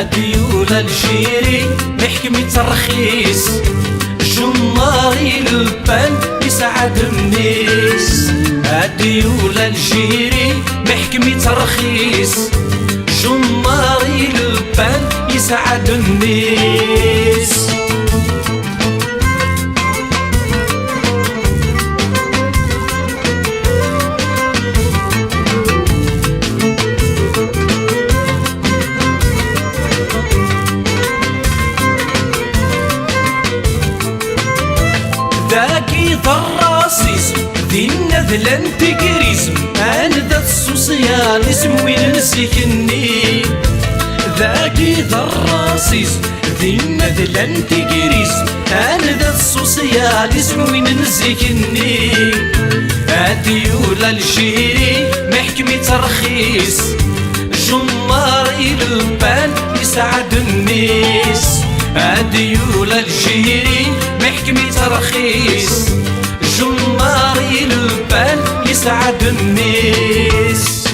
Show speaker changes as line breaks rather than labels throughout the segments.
ديول الجيري محكمة ترخيص جماري البان يسعد الناس. ديول الجيري محكمة ترخيص جماري البان يسعد الناس. ذاكي ضراسيس ذي النذل انتقريزم انذا السوسياليزم وين نسكني. ذاكي ضراسيس ذي النذل انتقريزم انذا السوسياليزم وين نسكني. ديول الجيري محكمة ترخيص جماري البان يسعد الناس. ديول الجيري محكمة ترخيص جماري البال يسعد الناس.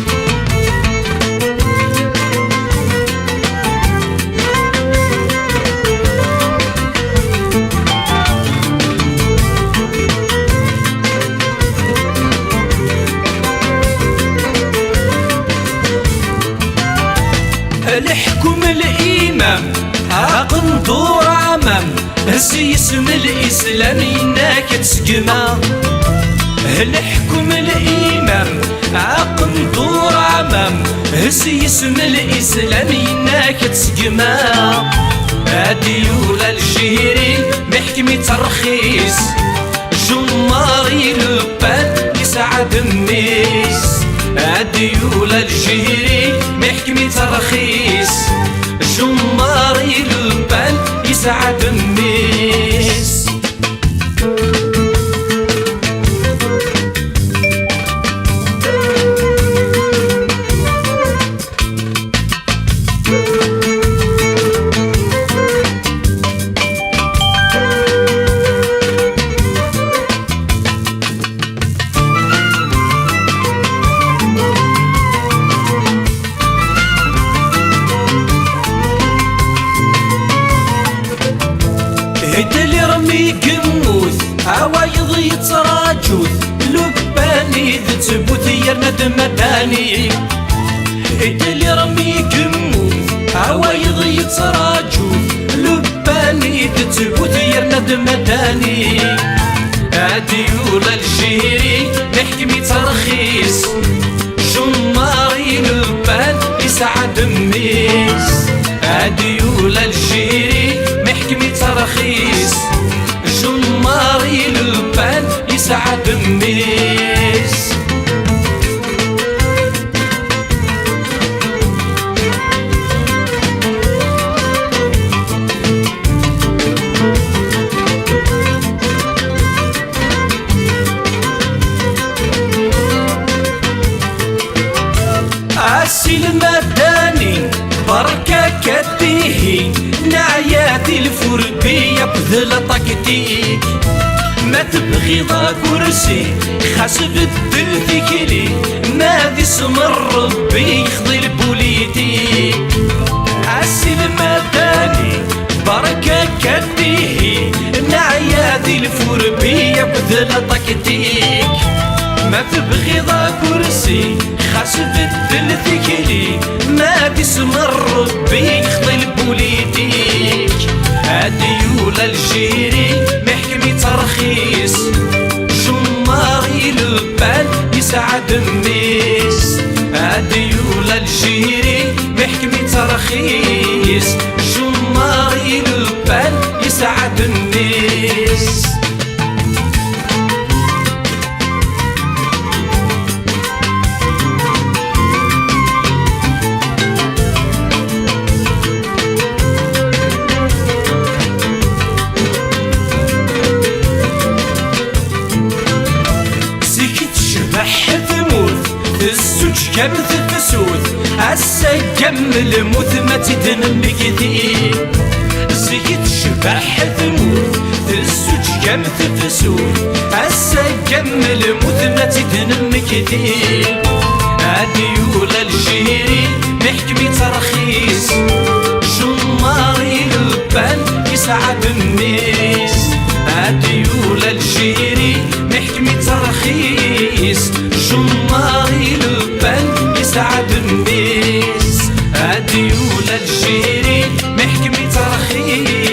الحكم الإمام عقن دور عمام هسي اسم الإسلام يناك تسقما. الحكم الإمام عقن دور عمام هسي اسم الإسلام يناك تسقما. ديول الجيري محكمة ترخيص جماري البان يسعد الناس. ديول الجيري محكمة ترخيص جماري البال يسعد الناس. اللي رمي قموث عوايض يتراجوث لباني ذتبوث يرند مداني. اللي رمي قموث عوايض يتراجوث لباني ذتبوث يرند مداني. ديول الجيري محكمة ترخيص جماري البان يسعد الناس. ديول الجيري محكمة ترخيص جماري البان يسعد الناس. عسي المداني بركة كديه نعياتي الفربية بذل طاقتيك. ما تبغي ضا كرسي خاسب الدل لي ما ذي سمر ربي يخضي البوليتيك. عسي المداني بركة كديه نعياتي الفربية بذل طاقتيك. ما تبغي ضا كرسي خاسب الدل ثقيلي ما تسمر ربي يخضي البوليتيك. ديول الجيري محكمة ترخيص جماري البال يسعد الناس. ديول الجيري محكمة ترخيص جماري البال يسعد الناس. الزوج كابث الفسود هسا كمل موت ما تدنم كثير. زيت شبح ثموت الزوج كابث الفسود هسا كمل موت ما تدنم كثير. ديول الجيري محكمة ترخيص يسعد الناس. هاديولا الجيري محكمي ترخيص جماري البان يسعد الناس. هاديولا الجيري محكمي ترخيص